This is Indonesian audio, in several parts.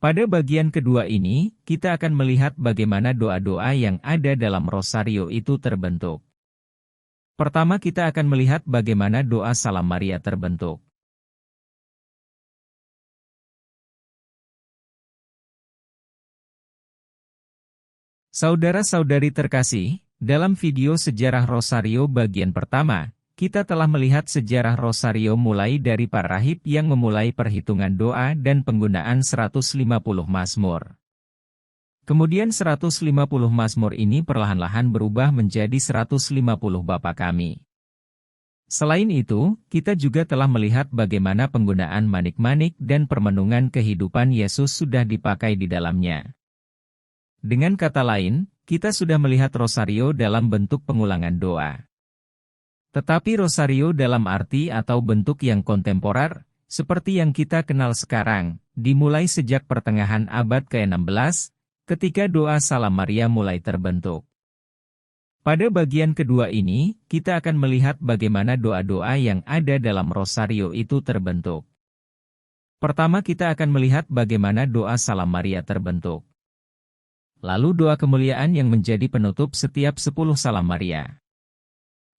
Pada bagian kedua ini, kita akan melihat bagaimana doa-doa yang ada dalam rosario itu terbentuk. Pertama kita akan melihat bagaimana doa Salam Maria terbentuk. Saudara-saudari terkasih, dalam video sejarah rosario bagian pertama, kita telah melihat sejarah rosario mulai dari para rahib yang memulai perhitungan doa dan penggunaan 150 mazmur. Kemudian 150 mazmur ini perlahan-lahan berubah menjadi 150 Bapa Kami. Selain itu, kita juga telah melihat bagaimana penggunaan manik-manik dan permenungan kehidupan Yesus sudah dipakai di dalamnya. Dengan kata lain, kita sudah melihat rosario dalam bentuk pengulangan doa. Tetapi rosario dalam arti atau bentuk yang kontemporer, seperti yang kita kenal sekarang, dimulai sejak pertengahan abad ke-16, ketika doa Salam Maria mulai terbentuk. Pada bagian kedua ini, kita akan melihat bagaimana doa-doa yang ada dalam rosario itu terbentuk. Pertama kita akan melihat bagaimana doa Salam Maria terbentuk. Lalu doa kemuliaan yang menjadi penutup setiap 10 Salam Maria.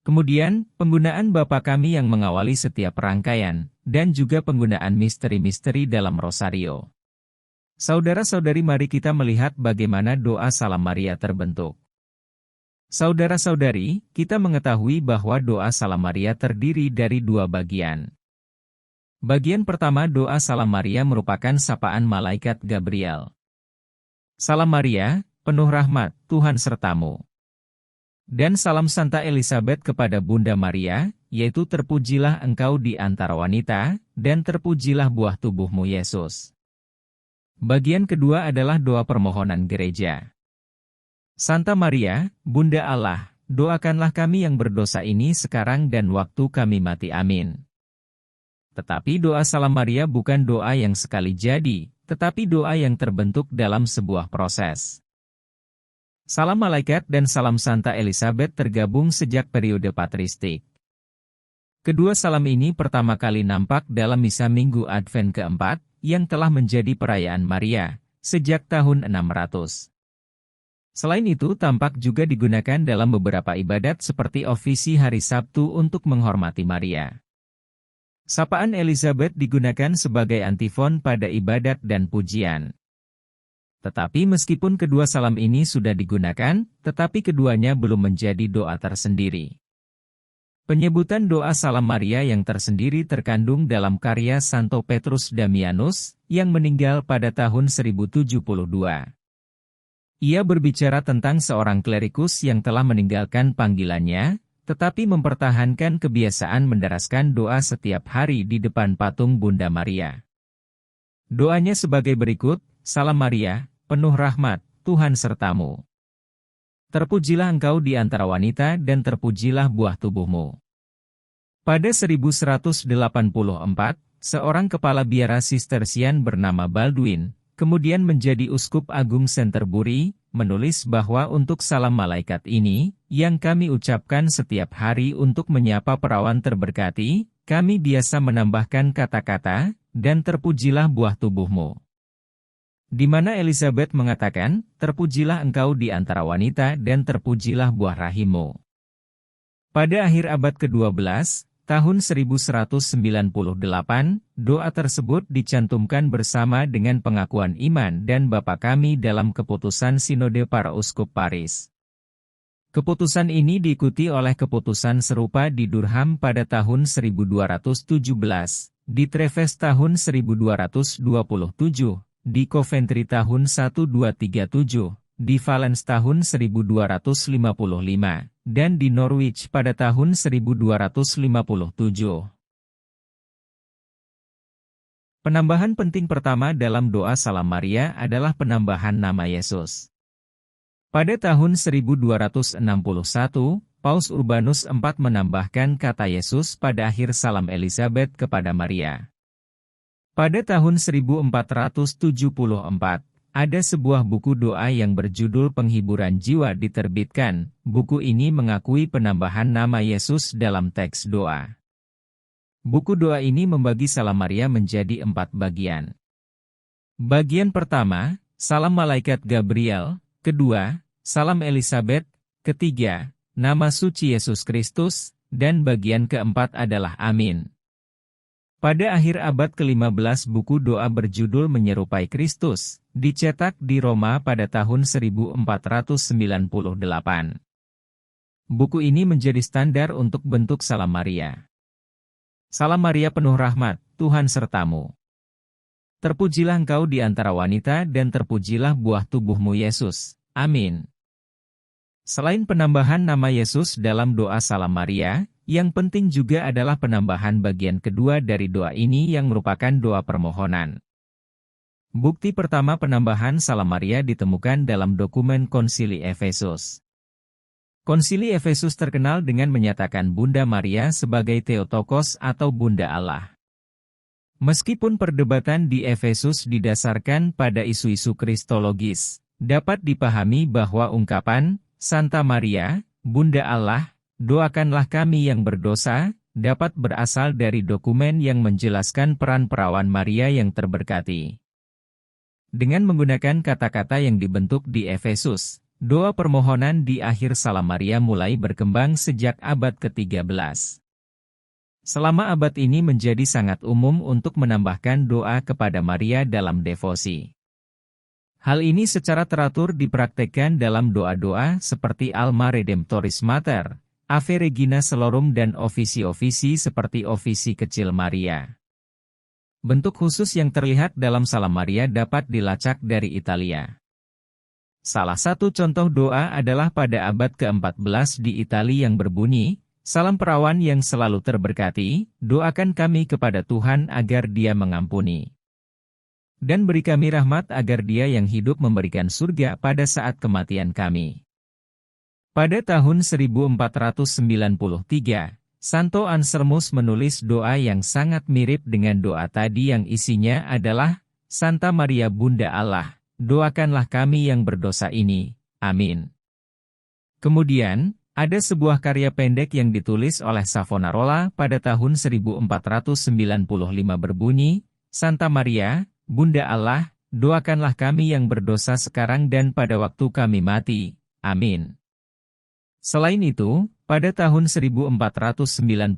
Kemudian, penggunaan Bapa Kami yang mengawali setiap rangkaian, dan juga penggunaan misteri-misteri dalam rosario. Saudara-saudari, mari kita melihat bagaimana doa Salam Maria terbentuk. Saudara-saudari, kita mengetahui bahwa doa Salam Maria terdiri dari dua bagian. Bagian pertama doa Salam Maria merupakan sapaan malaikat Gabriel. Salam Maria, penuh rahmat, Tuhan sertamu. Dan salam Santa Elizabeth kepada Bunda Maria, yaitu terpujilah engkau di antara wanita, dan terpujilah buah tubuhmu Yesus. Bagian kedua adalah doa permohonan gereja. Santa Maria, Bunda Allah, doakanlah kami yang berdosa ini sekarang dan waktu kami mati. Amin. Tetapi doa Salam Maria bukan doa yang sekali jadi, tetapi doa yang terbentuk dalam sebuah proses. Salam Malaikat dan Salam Santa Elizabeth tergabung sejak periode patristik. Kedua salam ini pertama kali nampak dalam misa Minggu Advent keempat, yang telah menjadi perayaan Maria, sejak tahun 600. Selain itu tampak juga digunakan dalam beberapa ibadat seperti ofisi hari Sabtu untuk menghormati Maria. Sapaan Elizabeth digunakan sebagai antifon pada ibadat dan pujian. Tetapi meskipun kedua salam ini sudah digunakan, tetapi keduanya belum menjadi doa tersendiri. Penyebutan doa Salam Maria yang tersendiri terkandung dalam karya Santo Petrus Damianus, yang meninggal pada tahun 1072. Ia berbicara tentang seorang klerikus yang telah meninggalkan panggilannya, tetapi mempertahankan kebiasaan menderaskan doa setiap hari di depan patung Bunda Maria. Doanya sebagai berikut, Salam Maria, penuh rahmat, Tuhan sertamu. Terpujilah engkau di antara wanita dan terpujilah buah tubuhmu. Pada 1184, seorang kepala biara Sistersian bernama Baldwin, kemudian menjadi uskup agung Canterbury, menulis bahwa untuk salam malaikat ini, yang kami ucapkan setiap hari untuk menyapa perawan terberkati, kami biasa menambahkan kata-kata, dan terpujilah buah tubuhmu. Di mana Elizabeth mengatakan, terpujilah engkau di antara wanita dan terpujilah buah rahimmu. Pada akhir abad ke-12, tahun 1198, doa tersebut dicantumkan bersama dengan pengakuan iman dan Bapa Kami dalam keputusan Sinode para Uskup Paris. Keputusan ini diikuti oleh keputusan serupa di Durham pada tahun 1217, di Treves tahun 1227, di Coventry tahun 1237, di Valence tahun 1255, dan di Norwich pada tahun 1257. Penambahan penting pertama dalam doa Salam Maria adalah penambahan nama Yesus. Pada tahun 1261, Paus Urbanus IV menambahkan kata Yesus pada akhir Salam Elizabeth kepada Maria. Pada tahun 1474, ada sebuah buku doa yang berjudul Penghiburan Jiwa diterbitkan. Buku ini mengakui penambahan nama Yesus dalam teks doa. Buku doa ini membagi Salam Maria menjadi 4 bagian. Bagian pertama, salam malaikat Gabriel. Kedua, salam Elizabeth. Ketiga, nama suci Yesus Kristus. Dan bagian keempat adalah Amin. Pada akhir abad ke-15 buku doa berjudul Menyerupai Kristus, dicetak di Roma pada tahun 1498. Buku ini menjadi standar untuk bentuk Salam Maria. Salam Maria penuh rahmat, Tuhan sertamu. Terpujilah engkau di antara wanita dan terpujilah buah tubuhmu Yesus. Amin. Selain penambahan nama Yesus dalam doa Salam Maria, yang penting juga adalah penambahan bagian kedua dari doa ini yang merupakan doa permohonan. Bukti pertama penambahan Salam Maria ditemukan dalam dokumen Konsili Efesus. Konsili Efesus terkenal dengan menyatakan Bunda Maria sebagai Theotokos atau Bunda Allah. Meskipun perdebatan di Efesus didasarkan pada isu-isu kristologis, dapat dipahami bahwa ungkapan Santa Maria, Bunda Allah, doakanlah kami yang berdosa, dapat berasal dari dokumen yang menjelaskan peran perawan Maria yang terberkati. Dengan menggunakan kata-kata yang dibentuk di Efesus, doa permohonan di akhir Salam Maria mulai berkembang sejak abad ke-13. Selama abad ini menjadi sangat umum untuk menambahkan doa kepada Maria dalam devosi. Hal ini secara teratur dipraktekkan dalam doa-doa seperti Alma Redemptoris Mater, Ave Regina Celorum dan ofisi-ofisi seperti ofisi kecil Maria. Bentuk khusus yang terlihat dalam Salam Maria dapat dilacak dari Italia. Salah satu contoh doa adalah pada abad ke-14 di Italia yang berbunyi, Salam perawan yang selalu terberkati, doakan kami kepada Tuhan agar Dia mengampuni. Dan beri kami rahmat agar Dia yang hidup memberikan surga pada saat kematian kami. Pada tahun 1493, Santo Anselmus menulis doa yang sangat mirip dengan doa tadi yang isinya adalah, Santa Maria Bunda Allah, doakanlah kami yang berdosa ini. Amin. Kemudian, ada sebuah karya pendek yang ditulis oleh Savonarola pada tahun 1495 berbunyi, Santa Maria, Bunda Allah, doakanlah kami yang berdosa sekarang dan pada waktu kami mati. Amin. Selain itu, pada tahun 1499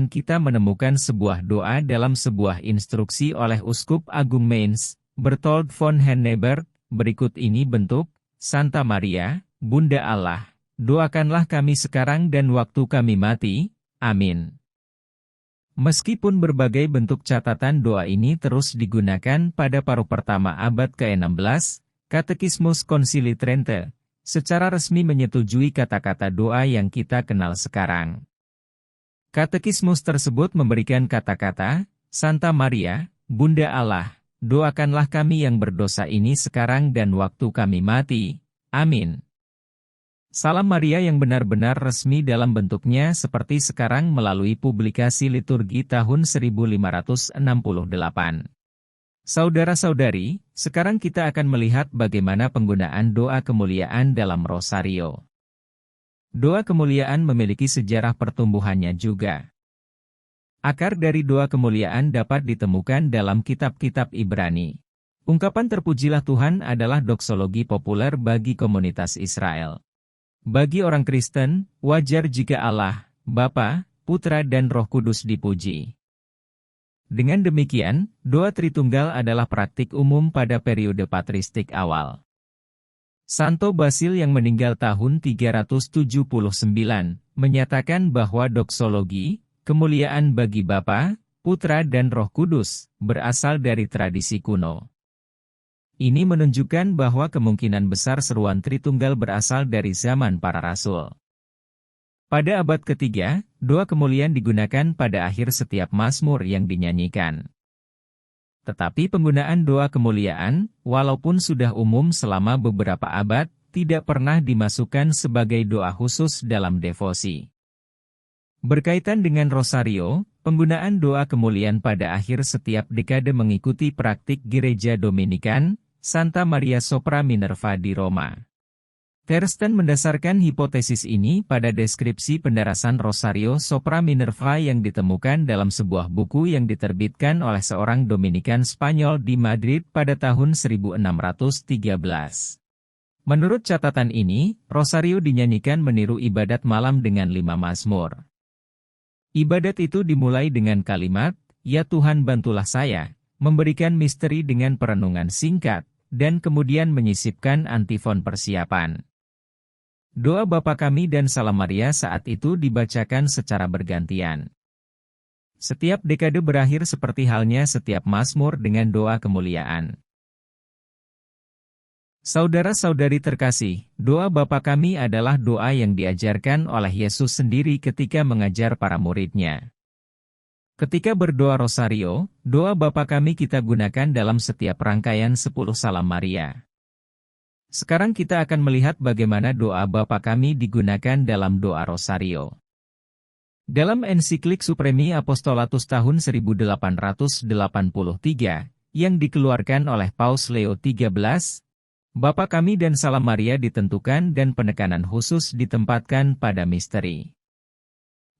kita menemukan sebuah doa dalam sebuah instruksi oleh Uskup Agung Mainz, Berthold von Henneberg, berikut ini bentuk, Santa Maria, Bunda Allah, doakanlah kami sekarang dan waktu kami mati. Amin. Meskipun berbagai bentuk catatan doa ini terus digunakan pada paruh pertama abad ke-16, Katekismus Konsili Trente secara resmi menyetujui kata-kata doa yang kita kenal sekarang. Katekismus tersebut memberikan kata-kata, Santa Maria, Bunda Allah, doakanlah kami yang berdosa ini sekarang dan waktu kami mati. Amin. Salam Maria yang benar-benar resmi dalam bentuknya seperti sekarang melalui publikasi liturgi tahun 1568. Saudara-saudari, sekarang kita akan melihat bagaimana penggunaan doa kemuliaan dalam Rosario. Doa kemuliaan memiliki sejarah pertumbuhannya juga. Akar dari doa kemuliaan dapat ditemukan dalam kitab-kitab Ibrani. Ungkapan terpujilah Tuhan adalah doksologi populer bagi komunitas Israel. Bagi orang Kristen, wajar jika Allah, Bapa, Putra dan Roh Kudus dipuji. Dengan demikian, doa Tritunggal adalah praktik umum pada periode patristik awal. Santo Basil yang meninggal tahun 379, menyatakan bahwa doksologi, kemuliaan bagi Bapa, Putra dan Roh Kudus, berasal dari tradisi kuno. Ini menunjukkan bahwa kemungkinan besar seruan Tritunggal berasal dari zaman para rasul. Pada abad ketiga, doa kemuliaan digunakan pada akhir setiap mazmur yang dinyanyikan. Tetapi penggunaan doa kemuliaan, walaupun sudah umum selama beberapa abad, tidak pernah dimasukkan sebagai doa khusus dalam devosi. Berkaitan dengan Rosario, penggunaan doa kemuliaan pada akhir setiap dekade mengikuti praktik Gereja Dominikan, Santa Maria Sopra Minerva di Roma. Kersten mendasarkan hipotesis ini pada deskripsi pendarasan Rosario Sopra Minerva yang ditemukan dalam sebuah buku yang diterbitkan oleh seorang Dominikan Spanyol di Madrid pada tahun 1613. Menurut catatan ini, Rosario dinyanyikan meniru ibadat malam dengan 5 mazmur. Ibadat itu dimulai dengan kalimat, "Ya Tuhan bantulah saya," memberikan misteri dengan perenungan singkat, dan kemudian menyisipkan antifon persiapan. Doa Bapa Kami dan Salam Maria saat itu dibacakan secara bergantian. Setiap dekade berakhir seperti halnya setiap mazmur dengan doa kemuliaan. Saudara-saudari terkasih, doa Bapa Kami adalah doa yang diajarkan oleh Yesus sendiri ketika mengajar para muridnya. Ketika berdoa Rosario, doa Bapa Kami kita gunakan dalam setiap rangkaian 10 Salam Maria. Sekarang kita akan melihat bagaimana doa Bapa Kami digunakan dalam doa Rosario. Dalam ensiklik Supremi Apostolatus tahun 1883, yang dikeluarkan oleh Paus Leo XIII, Bapa Kami dan Salam Maria ditentukan dan penekanan khusus ditempatkan pada misteri.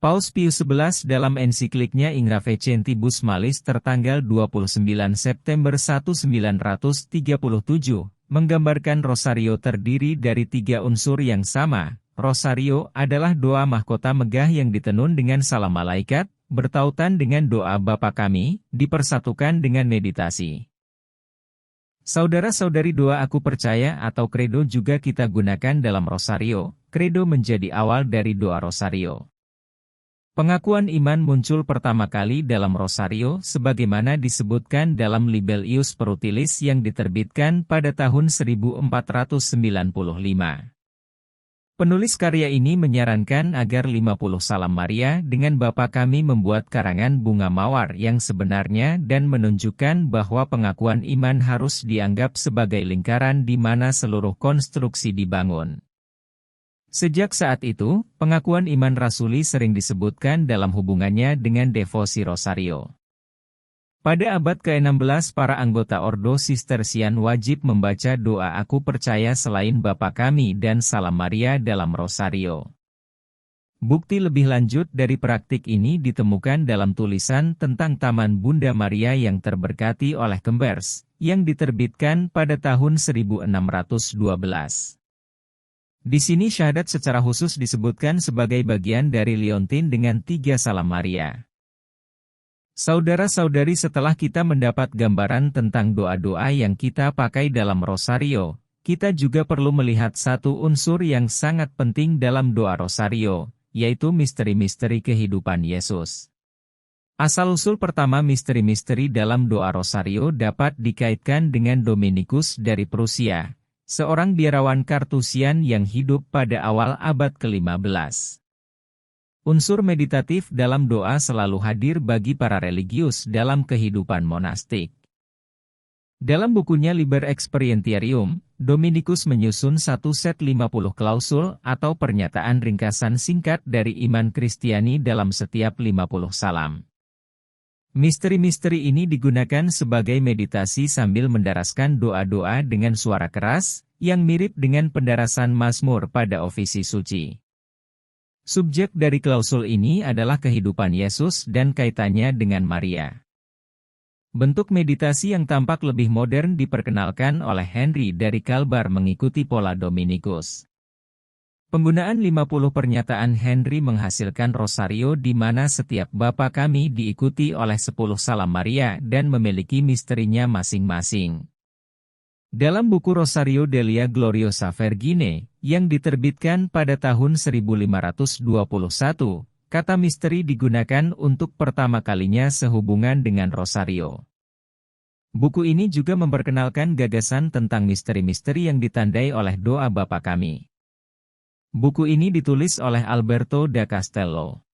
Paus Pius XI dalam ensikliknya In Ravecentibus Malis tertanggal 29 September 1937, menggambarkan Rosario terdiri dari 3 unsur yang sama. Rosario adalah doa mahkota megah yang ditenun dengan salam malaikat, bertautan dengan doa Bapa Kami, dipersatukan dengan meditasi. Saudara-saudari, doa Aku Percaya atau Credo juga kita gunakan dalam Rosario. Credo menjadi awal dari doa Rosario. Pengakuan iman muncul pertama kali dalam Rosario sebagaimana disebutkan dalam Libelius Perutilis yang diterbitkan pada tahun 1495. Penulis karya ini menyarankan agar 50 Salam Maria dengan Bapa Kami membuat karangan bunga mawar yang sebenarnya dan menunjukkan bahwa pengakuan iman harus dianggap sebagai lingkaran di mana seluruh konstruksi dibangun. Sejak saat itu, pengakuan iman rasuli sering disebutkan dalam hubungannya dengan devosi Rosario. Pada abad ke-16 para anggota Ordo Sistersian wajib membaca doa Aku Percaya selain Bapa Kami dan Salam Maria dalam Rosario. Bukti lebih lanjut dari praktik ini ditemukan dalam tulisan tentang Taman Bunda Maria yang terberkati oleh Kembers, yang diterbitkan pada tahun 1612. Di sini syahadat secara khusus disebutkan sebagai bagian dari liontin dengan 3 Salam Maria. Saudara-saudari, setelah kita mendapat gambaran tentang doa-doa yang kita pakai dalam Rosario, kita juga perlu melihat satu unsur yang sangat penting dalam doa Rosario, yaitu misteri-misteri kehidupan Yesus. Asal-usul pertama misteri-misteri dalam doa Rosario dapat dikaitkan dengan Dominikus dari Prusia, seorang biarawan Kartusian yang hidup pada awal abad ke-15. Unsur meditatif dalam doa selalu hadir bagi para religius dalam kehidupan monastik. Dalam bukunya Liber Experientiarium, Dominikus menyusun satu set 50 klausul atau pernyataan ringkasan singkat dari iman Kristiani dalam setiap 50 salam. Misteri-misteri ini digunakan sebagai meditasi sambil mendaraskan doa-doa dengan suara keras, yang mirip dengan pendarasan mazmur pada ofisi suci. Subjek dari klausul ini adalah kehidupan Yesus dan kaitannya dengan Maria. Bentuk meditasi yang tampak lebih modern diperkenalkan oleh Henry dari Kalbar mengikuti pola Dominikus. Penggunaan 50 pernyataan Henry menghasilkan Rosario di mana setiap Bapa Kami diikuti oleh 10 Salam Maria dan memiliki misterinya masing-masing. Dalam buku Rosario Delia Gloriosa Vergine, yang diterbitkan pada tahun 1521, kata misteri digunakan untuk pertama kalinya sehubungan dengan Rosario. Buku ini juga memperkenalkan gagasan tentang misteri-misteri yang ditandai oleh doa Bapa Kami. Buku ini ditulis oleh Alberto da Castello.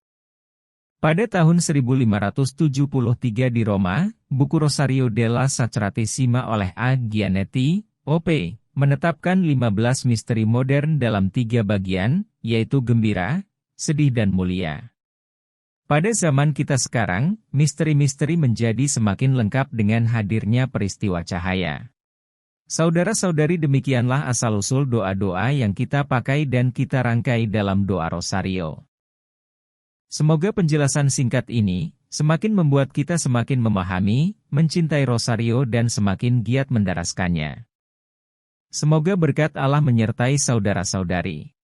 Pada tahun 1573 di Roma, buku Rosario della Sacratissima oleh A. Gianetti, O.P., menetapkan 15 misteri modern dalam 3 bagian, yaitu gembira, sedih dan mulia. Pada zaman kita sekarang, misteri-misteri menjadi semakin lengkap dengan hadirnya peristiwa cahaya. Saudara-saudari, demikianlah asal-usul doa-doa yang kita pakai dan kita rangkai dalam doa Rosario. Semoga penjelasan singkat ini semakin membuat kita semakin memahami, mencintai Rosario dan semakin giat mendaraskannya. Semoga berkat Allah menyertai saudara-saudari.